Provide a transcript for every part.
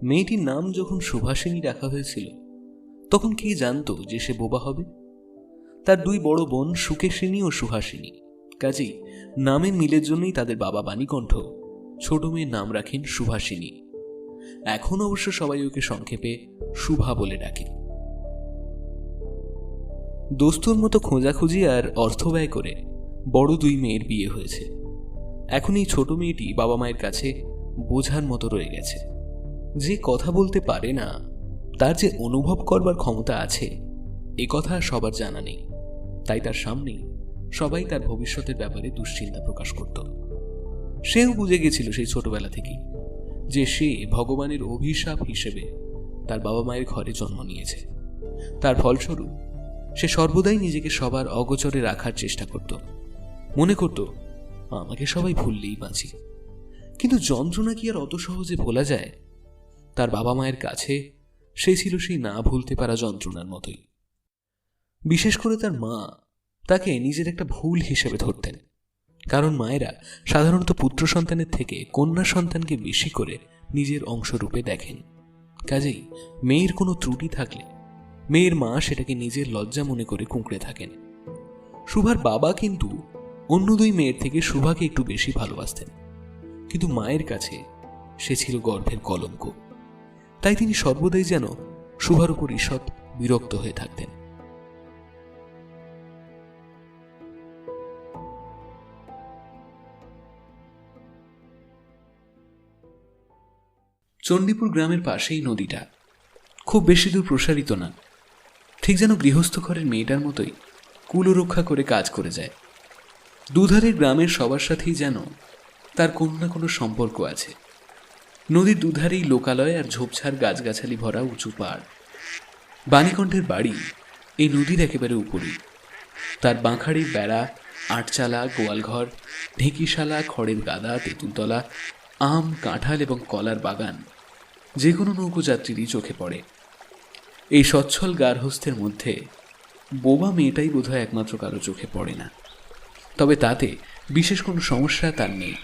মেয়েটির নাম যখন সুভাষিনী রাখা হয়েছিল তখন কে জানতো যে সে বোবা হবে? তার দুই বড় বোন সুকেশিনী ও সুহাসিনী, কাজেই নামের মিলের জন্যই তাদের বাবা বাণীকণ্ঠ ছোট মেয়ের নাম রাখেন সুভাষিনী। এখন অবশ্য সবাই ওকে সংক্ষেপে শুভা বলে ডাকে। দোস্তুর মতো খোঁজাখুঁজি আর অর্থ ব্যয় করে বড় দুই মেয়ের বিয়ে হয়েছে। এখন এই ছোট মেয়েটি বাবা মায়ের কাছে বোঝার মতো রয়ে গেছে। যে কথা বলতে পারে না, তার যে অনুভব করবার ক্ষমতা আছে এ কথা সবার জানা নেই। তাই তার সামনেই সবাই তার ভবিষ্যতের ব্যাপারে দুশ্চিন্তা প্রকাশ করত। সেও বুঝে গেছিল সেই ছোটবেলা থেকেই যে সে ভগবানের অভিশাপ হিসেবে তার বাবা মায়ের ঘরে জন্ম নিয়েছে। তার ফলস্বরূপ সে সর্বদাই নিজেকে সবার অগোচরে রাখার চেষ্টা করত। মনে করত আমাকে সবাই ভুললেই বাঁচি। কিন্তু যন্ত্রণা কি আর অত সহজে ভোলা যায়? তার বাবা মায়ের কাছে সে ছিল সেই না ভুলতে পারা যন্ত্রণার মতোই। বিশেষ করে তার মা তাকে নিজের একটা ভুল হিসেবে ধরতেন। কারণ মায়েরা সাধারণত পুত্র সন্তানের থেকে কন্যা সন্তানকে বেশি করে নিজের অংশরূপে দেখেন। কাজেই মেয়ের কোনো ত্রুটি থাকলে মেয়ের মা সেটাকে নিজের লজ্জা মনে করে কুঁকড়ে থাকেন। শুভার বাবা কিন্তু অন্য দুই মেয়ের থেকে শুভাকে একটু বেশি ভালোবাসতেন, কিন্তু মায়ের কাছে সে ছিল গর্ভের কলঙ্ক। তাই তিনি সর্বদাই যেন শুভার উপর ঈষৎ বিরক্ত হয়ে থাকতেন। চণ্ডীপুর গ্রামের পাশেই নদীটা, খুব বেশি দূর প্রসারিত না, ঠিক যেন গৃহস্থ ঘরের মেয়েটার মতোই কুলরক্ষা করে কাজ করে যায়। দুধারের গ্রামের সবার সাথেই যেন তার কোনো না কোনো সম্পর্ক আছে। নদীর দুধারেই লোকালয় আর ঝোপঝাড় গাছগাছালি ভরা উঁচু পাড়। বাণীকণ্ঠের বাড়ি এই নদীর একেবারে উপরেই। তার বাঁখাড়ির বেড়া, আটচালা, গোয়ালঘর, ঢেঁকিশালা, খড়ের গাদা, তেঁতুলতলা, আম, কাঁঠাল এবং কলার বাগান যে কোনো নৌকোযাত্রীরই চোখে পড়ে। এই সচ্ছল গার্হস্থ্যের মধ্যে বোবা মেয়েটাই বোধহয় একমাত্র কারো চোখে পড়ে না। তবে তাতে বিশেষ কোনো সমস্যা তার নেই।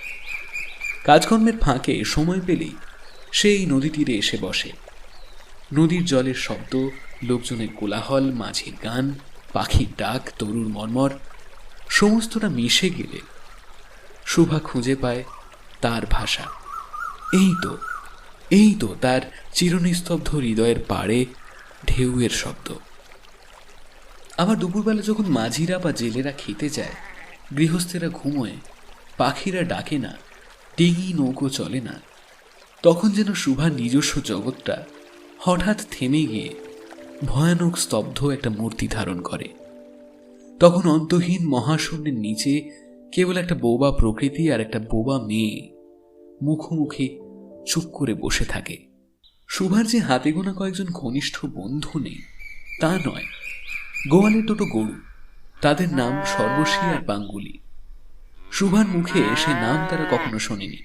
কাজকর্মের ফাঁকে সময় পেলেই সে এই নদী তীরে এসে বসে। নদীর জলের শব্দ, লোকজনের কোলাহল, মাঝির গান, পাখির ডাক, তরুর মর্মর সমস্তটা মিশে গেলে শুভা খুঁজে পায় তার ভাষা। এই তো তার চিরনিস্তব্ধ হৃদয়ের পাড়ে ঢেউয়ের শব্দ। আবার দুপুরবেলা যখন মাঝিরা বা জেলেরা খেতে যায়, গৃহস্থেরা ঘুমোয়, পাখিরা ডাকে না, ডিঙি নৌকো চলে না, তখন যেন শুভার নিজস্ব জগৎটা হঠাৎ থেমে গিয়ে ভয়ানক স্তব্ধ একটা মূর্তি ধারণ করে। তখন অন্তহীন মহাশূন্যের নিচে কেবল একটা বোবা প্রকৃতি আর একটা বোবা মেয়ে মুখোমুখি চুপ করে বসে থাকে। শুভার যে হাতে গোনা কয়েকজন ঘনিষ্ঠ বন্ধু নেই তা নয়। গোয়ালের দুটো গরু, তাদের নাম সর্বশী আর পাঙ্গুলি। শুভার মুখে সে নাম তারা কখনো শোনেনি,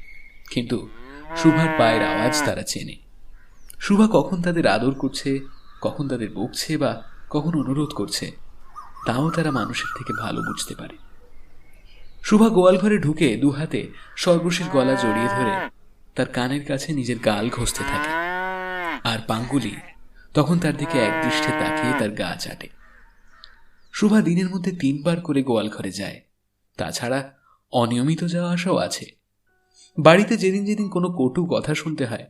কিন্তু শুভার পায়ের আওয়াজ তারা চেনে। শুভা কখন তাদের আদর করছে, কখন তাদের বকছে বা কখন অনুরোধ করছে, তাও তারা মানুষের থেকে ভালো বুঝতে পারে। শুভা গোয়াল ঘরে ঢুকে দু হাতে সর্বশীর গলা জড়িয়ে ধরে তার কানের কাছে নিজের গাল ঘষতে থাকে, আর পাঙ্গুলি তখন তার দিকে একদৃষ্টে তাকিয়ে তার গা চাটে। শুভা দিনের মধ্যে 3 বার করে গোয়াল ঘরে যায়। তাছাড়া অনিয়মিত যাওয়া আসাও আছে। বাড়িতে যেদিন যেদিন কোনো কটু কথা শুনতে হয়,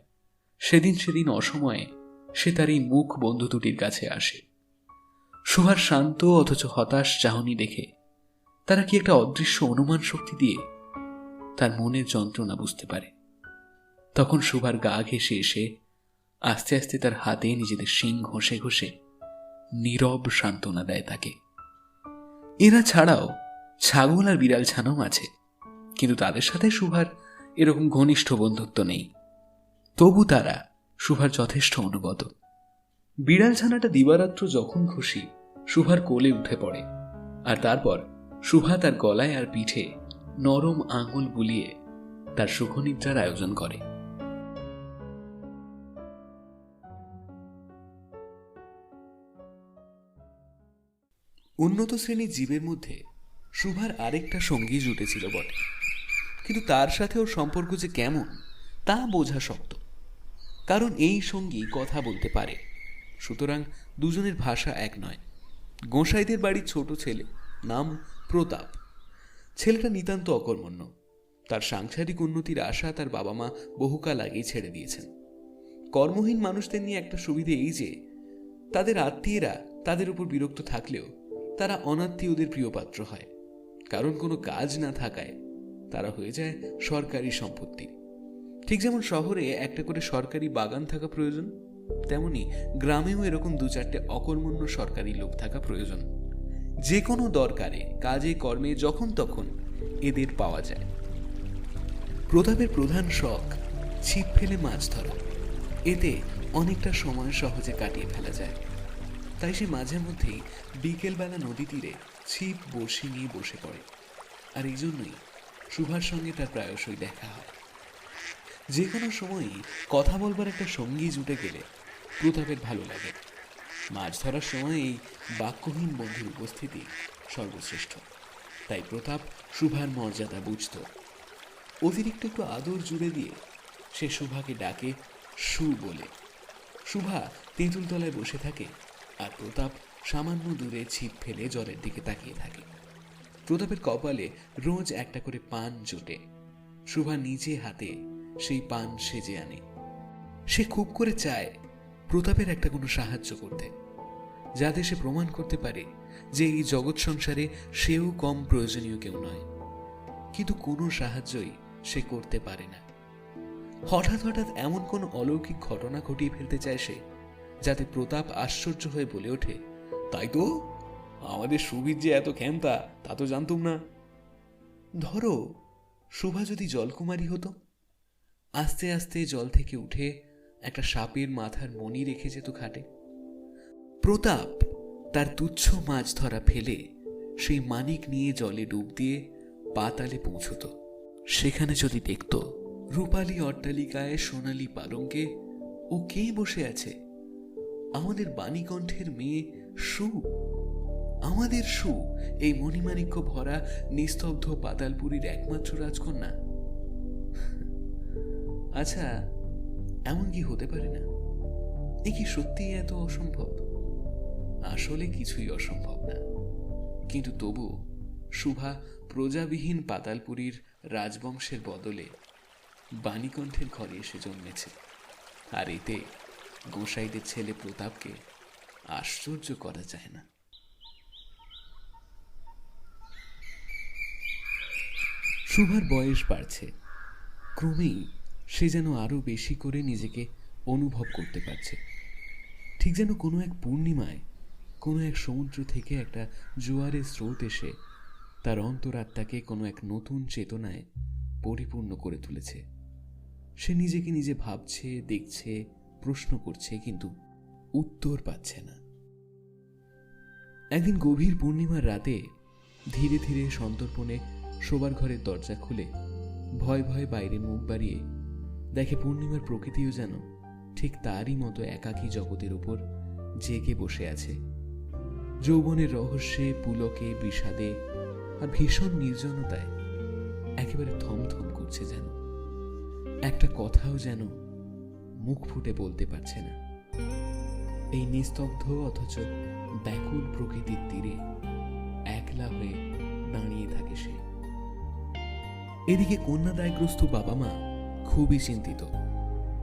সেদিন অসময়ে সে তার এই মুখ বন্ধু দুটির কাছে আসে। শুভার শান্ত অথচ হতাশ চাহনি দেখে তারা কি একটা অদৃশ্য অনুমান শক্তি দিয়ে তার মনের যন্ত্রণা বুঝতে পারে। তখন শুভার গা ঘেঁষে এসে আস্তে আস্তে তার হাতে নিজেদের শিং ঘষে ঘষে নীরব সান্ত্বনা দেয় তাকে। এরা ছাড়াও ছাগল আর বিড়াল ছানাও আছে, কিন্তু তাদের সাথে শুভার এরকম ঘনিষ্ঠ বন্ধুত্ব নেই। তবু তারা শুভার যথেষ্ট অনুগত। বিড়াল ছানাটা দিবারাত্র যখন খুশি শুভার কোলে উঠে পড়ে, আর তারপর শুভা তার গলায় আর পিঠে নরম আঙুল বুলিয়ে তার সুখনিদ্রার আয়োজন করে। উন্নত শ্রেণীর জীবের মধ্যে শুভার আরেকটা সঙ্গী জুটেছিল বটে, কিন্তু তার সাথে ওর সম্পর্ক যে কেমন তা বোঝা শক্ত। কারণ এই সঙ্গী কথা বলতে পারে, সুতরাং দুজনের ভাষা এক নয়। গোঁসাইদের বাড়ির ছোট ছেলে, নাম প্রতাপ। ছেলেটা নিতান্ত অকর্মণ্য। তার সাংসারিক উন্নতির আশা তার বাবা মা বহুকাল আগেই ছেড়ে দিয়েছেন। কর্মহীন মানুষদের নিয়ে একটা সুবিধে এই যে তাদের আত্মীয়রা তাদের উপর বিরক্ত থাকলেও তারা অনাত্মীয়দের প্রিয়পাত্র হয়, কারণ কোনো কাজ না থাকায় তারা হয়ে যায় সরকারি সম্পত্তি। ঠিক যেমন শহরে একটা করে সরকারি বাগান থাকা প্রয়োজন, তেমনি গ্রামেও এরকম দু চারটে অকর্মণ্য সরকারি লোক থাকা প্রয়োজন। যে কোনো দরকারে, কাজে কর্মে যখন তখন এদের পাওয়া যায়। প্রতাপের প্রধান শখ ছিপ ফেলে মাছ ধরা। এতে অনেকটা সময় সহজে কাটিয়ে ফেলা যায়। তাই সে মাঝে মধ্যেই বিকেলবেলা নদী তীরে ছিপ বড়শি নিয়ে বসে পড়ে। আর এই জন্যই সুভার সঙ্গে তার প্রায়শই দেখা হয়। যে কোনো সময়ই কথা বলবার একটা সঙ্গী জুটে গেলে প্রতাপের ভালো লাগে। মাছ ধরার সময় এই বাক্যহীন বন্ধুর উপস্থিতি সর্বশ্রেষ্ঠ। তাই প্রতাপ সুভার মর্যাদা বুঝত। অতিরিক্ত একটু আদর জুড়ে দিয়ে সে সুভাকে ডাকে সু বলে। সুভা তেঁতুল তলায় বসে থাকে আর প্রতাপ সামান্য দূরে ছিপ ফেলে জলের দিকে তাকিয়ে থাকে। প্রতাপের কপালে রোজ একটা করে পান জোটে। সুভা নিজে হাতে সেই পান সেজে আনে। সে খুব করে চায় প্রতাপের একটা কোনো সাহায্য করতে, যাতে সে প্রমাণ করতে পারে যে এই জগৎ সংসারে সেও কম প্রয়োজনীয় কেউ নয়। কিন্তু কোনো সাহায্যই সে করতে পারে না। হঠাৎ হঠাৎ এমন কোনো অলৌকিক ঘটনা ঘটিয়ে ফেলতে চায় সে, যাতে প্রতাপ আশ্চর্য হয়ে বলে ওঠে, তাই তো, আমাদের সুবীর যে এত ক্ষমতা তা তো জানতুম না। ধরো সুভা যদি জলকুমারী হতো, আস্তে আস্তে জল থেকে উঠে একটা সাপের মাথার মণি রেখে যেত খাটে। প্রতাপ তার তুচ্ছ মাছ ধরা ফেলে সেই মানিক নিয়ে জলে ডুব দিয়ে পাতালে পৌঁছত। সেখানে যদি দেখত রূপালী অট্টালিকায় সোনালী পালঙ্কে ও কে বসে আছে, আমাদের বাণীকণ্ঠের মেয়ে সু। আমাদের সু, এই মণিমাণিক্য ভরা নিস্তব্ধ পাতালপুরীর একমাত্র রাজকন্যা। আচ্ছা, এমন কি হতে পারে না? এ কি সত্যি এত অসম্ভব? আসলে কিছুই অসম্ভব না, কিন্তু তবু সুভা প্রজাবিহীন পাতালপুরীর রাজবংশের বদলে বাণীকণ্ঠের ঘরে এসে জন্মেছে। আর এতে গোসাইদের ছেলে প্রতাপকে আশ্চর্য করা যায় না। সুভার বয়স বাড়ছে। ক্রমেই সে যেন আরো বেশি করে নিজেকে অনুভব করতে পারছে। ঠিক যেন কোনো এক পূর্ণিমায় কোনো এক সমুদ্র থেকে একটা জোয়ারের স্রোত এসে তার অন্তরাত্মাকে কোনো এক নতুন চেতনায় পরিপূর্ণ করে তুলেছে। সে নিজেকে নিজে ভাবছে, দেখছে, প্রশ্ন করছে, কিন্তু উত্তর পাচ্ছে না। একদিন গভীর পূর্ণিমার রাতে ধীরে ধীরে সন্তর্পণে শোবার ঘরের দরজা খুলে ভয় ভয়ে বাইরে মুখ বাড়িয়ে দেখে পূর্ণিমার প্রকৃতিও যেন ঠিক তারই মতো একাকী জগতের উপর জেগে বসে আছে। যৌবনের রহস্যে, পুলকে, বিষাদে আর ভীষণ নির্জনতায় একেবারে থমথম করছে যেন। একটা কথাও যেন মুখ ফুটে বলতে পারছে না। এই নিস্তব্ধ অথচ ব্যাকুল প্রকৃতির তীরে একলা হয়ে দাঁড়িয়ে থাকে সে। এদিকে কন্যাদায়গ্রস্ত বাবা মা খুবই চিন্তিত।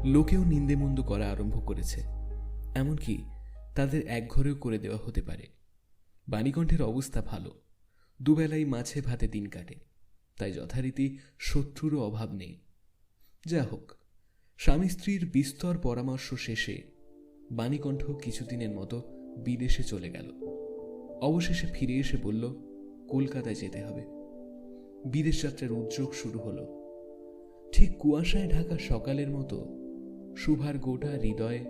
লোকেও নিন্দেমন্দ করা আরম্ভ করেছে, এমনকি তাদের একঘরেও করে দেওয়া হতে পারে। বাণীকণ্ঠের অবস্থা ভালো, দুবেলাই মাছে ভাতে দিন কাটে, তাই যথারীতি শত্রুরও অভাব নেই। যা হোক, স্বামী স্ত্রীর বিস্তর পরামর্শ শেষে বাণীকণ্ঠ কিছুদিনের মতো বিদেশে চলে গেল। অবশেষে ফিরে এসে বলল কলকাতায় যেতে হবে। বিদেশ যাত্রার উদ্যোগ শুরু হলো। ঠিক কুয়াশায় ঢাকা সকালের মতো সুভার গোটা হৃদয়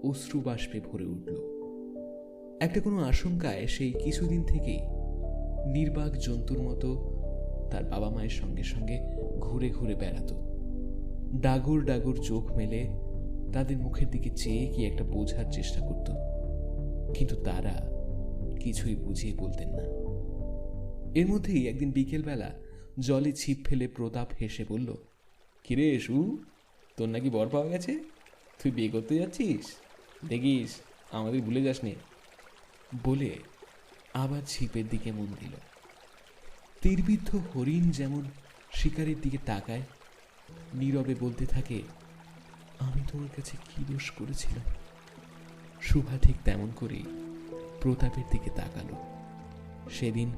অশ্রু বাষ্পে ভরে উঠল। একটা কোনো আশঙ্কায় সেই কিছুদিন থেকেই নির্বাক জন্তুর মতো তার বাবা মায়ের সঙ্গে সঙ্গে ঘুরে ঘুরে বেড়াত। ডাগর ডাগর চোখ মেলে তাদের মুখের দিকে চেয়ে কি একটা বোঝার চেষ্টা করত, কিন্তু তারা কিছুই বুঝিয়ে বলতেন না। এর মধ্যেই একদিন বিকেলবেলা জলে ছিপ ফেলে প্রতাপ হেসে বলল, কিরে সু, তোর নাকি বর পাওয়া গেছে? তুই বিয়ে করতে যাচ্ছিস? দেখিস আমাদের ভুলে যাস নে। বলে আবার ছিপের দিকে মন দিল। তীরবিদ্ধ হরিণ যেমন শিকারের দিকে তাকায়, নীরবে বলতে থাকে, আমি তোমার কাছে কি দোষ করেছিলাম? শুভা ঠিক তেমন করেই প্রতাপের দিকে তাকালো। সেদিন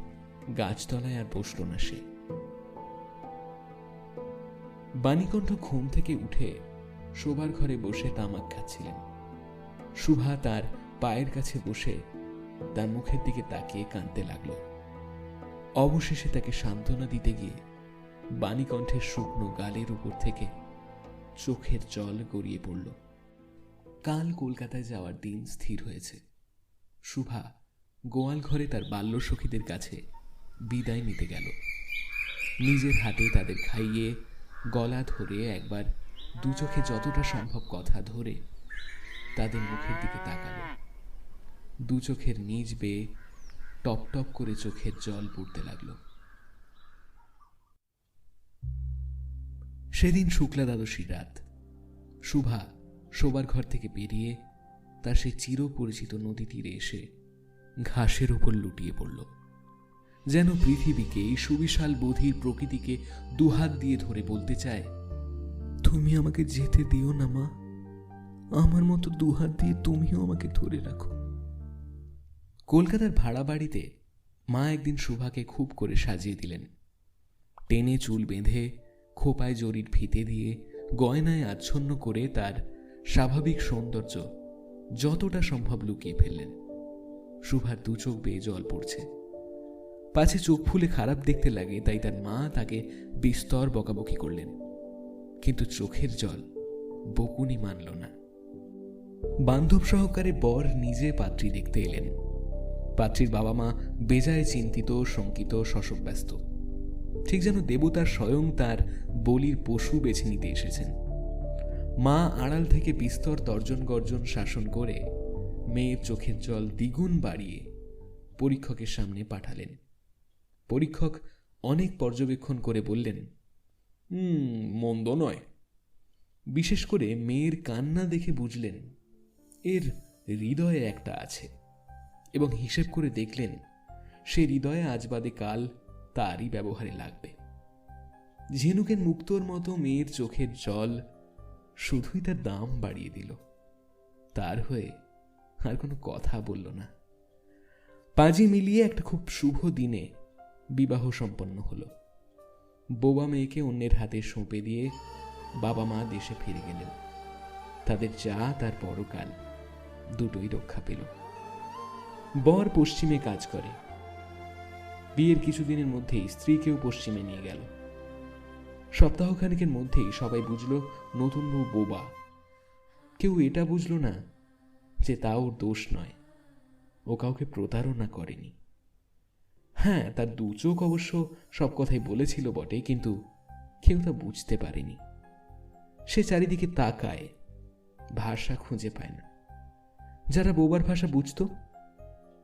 গাছতলায় আর বসল না সে। বাণীকণ্ঠ ঘুম থেকে উঠে শোবার ঘরে বসে তামাক খাচ্ছিলেন। শুভা তার পায়ের কাছে বসে তার মুখের দিকে তাকিয়ে কাঁদতে লাগলো। অবশেষে তাকে সান্ত্বনা দিতে গিয়ে বাণীকণ্ঠের শুকনো গালের উপর থেকে চোখের জল গড়িয়ে পড়ল। কাল কলকাতায় যাওয়ার দিন স্থির হয়েছে। শুভা গোয়াল ঘরে তার বাল্যসখীদের কাছে বিদায় নিতে গেল। নিজের হাতে তাদের খাইয়ে গলা ধরে একবার দু চোখে যতটা সম্ভব কথা ধরে তাদের মুখের দিকে তাকালো। দু চোখের নিচ বেয়ে টপ টপ করে চোখের জল পড়তে লাগলো। সেদিন শুক্লা দ্বাদশীর রাত। শুভা শোবার ঘর থেকে বেরিয়ে তার সেই চিরপরিচিত নদী তীরে এসে ঘাসের ওপর লুটিয়ে পড়ল। যেন পৃথিবীকে, এই সুবিশাল বধির প্রকৃতিকে দুহাত দিয়ে ধরে বলতে চায়, তুমি আমাকে যেতে দিও না মা, আমার মতো দুহাত দিয়ে তুমিও আমাকে ধরে রাখো। কলকাতার ভাড়া বাড়িতে মা একদিন শুভাকে খুব করে সাজিয়ে দিলেন। টেনে চুল বেঁধে খোপায় জরির ফিতে দিয়ে গয়নায় আচ্ছন্ন করে তার স্বাভাবিক সৌন্দর্য যতটা সম্ভব লুকিয়ে ফেললেন। শুভার দু চোখ বেয়ে জল পড়ছে। পাছে চোখ ফুলে খারাপ দেখতে লাগে তাই তার মা তাকে বিস্তর বকাবকি করলেন, কিন্তু চোখের জল বকুনি মানল না। বান্ধব সহকারে বর নিজে পাত্রী দেখতে এলেন। পাত্রীর বাবা মা বেজায় চিন্তিত, শঙ্কিত, শশব্যস্ত, ঠিক যেন দেবতার স্বয়ং তার বলির পশু বেছে নিতে এসেছেন। মা আড়াল থেকে বিস্তর তর্জন গর্জন শাসন করে মেয়ের চোখের জল দ্বিগুণ বাড়িয়ে পরীক্ষকের সামনে পাঠালেন। পরীক্ষক অনেক পর্যবেক্ষণ করে বললেন, মন্দ নয়। বিশেষ করে মেয়ের কান্না দেখে বুঝলেন এর হৃদয়ে একটা আছে, এবং হিসেব করে দেখলেন সে হৃদয়ে আজ বাদে কাল তারই ব্যবহারে লাগবে। ঝিনুকের মুক্তোর মতো মেয়ের চোখের জল শুধুই তার দাম বাড়িয়ে দিল। তার হয়ে আর কোনো কথা বলল না। পাঁজি মিলিয়ে একটা খুব শুভ দিনে বিবাহ সম্পন্ন হলো। বোবা মেয়েকে অন্যের হাতে সঁপে দিয়ে বাবা মা দেশে ফিরে গেলেন। তাদের যা তার পরকাল দুটোই রক্ষা পেল। বর পশ্চিমে কাজ করে। বিয়ের কিছুদিনের মধ্যেই স্ত্রীকেও পশ্চিমে নিয়ে গেল। সপ্তাহখানেকের মধ্যেই সবাই বুঝল নতুন বউ বোবা। কেউ এটা বুঝল না যে তা ওর দোষ নয়, ও কাউকে প্রতারণা করেনি। হ্যাঁ, তার দু চোখ অবশ্য সব কথাই বলেছিল বটে, কিন্তু কেউ তা বুঝতে পারেনি। সে চারিদিকে তাকায়, ভাষা খুঁজে পায় না। যারা বোবার ভাষা বুঝত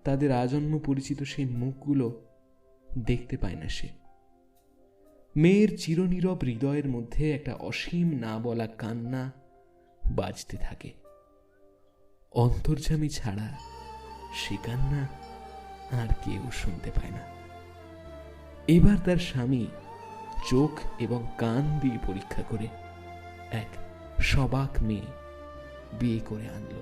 তাদের আজন্ম পরিচিত সেই মুখগুলো দেখতে পায় না সে। মেয়ের চিরনীরব হৃদয়ের মধ্যে একটা অসীম না বলা কান্না বাজতে থাকে। অন্তর্যামী ছাড়া সে কান্না আর কেউ শুনতে পায় না। এবার তার স্বামী চোখ এবং কান দিয়ে পরীক্ষা করে এক সবাক মেয়ে বিয়ে করে আনলো।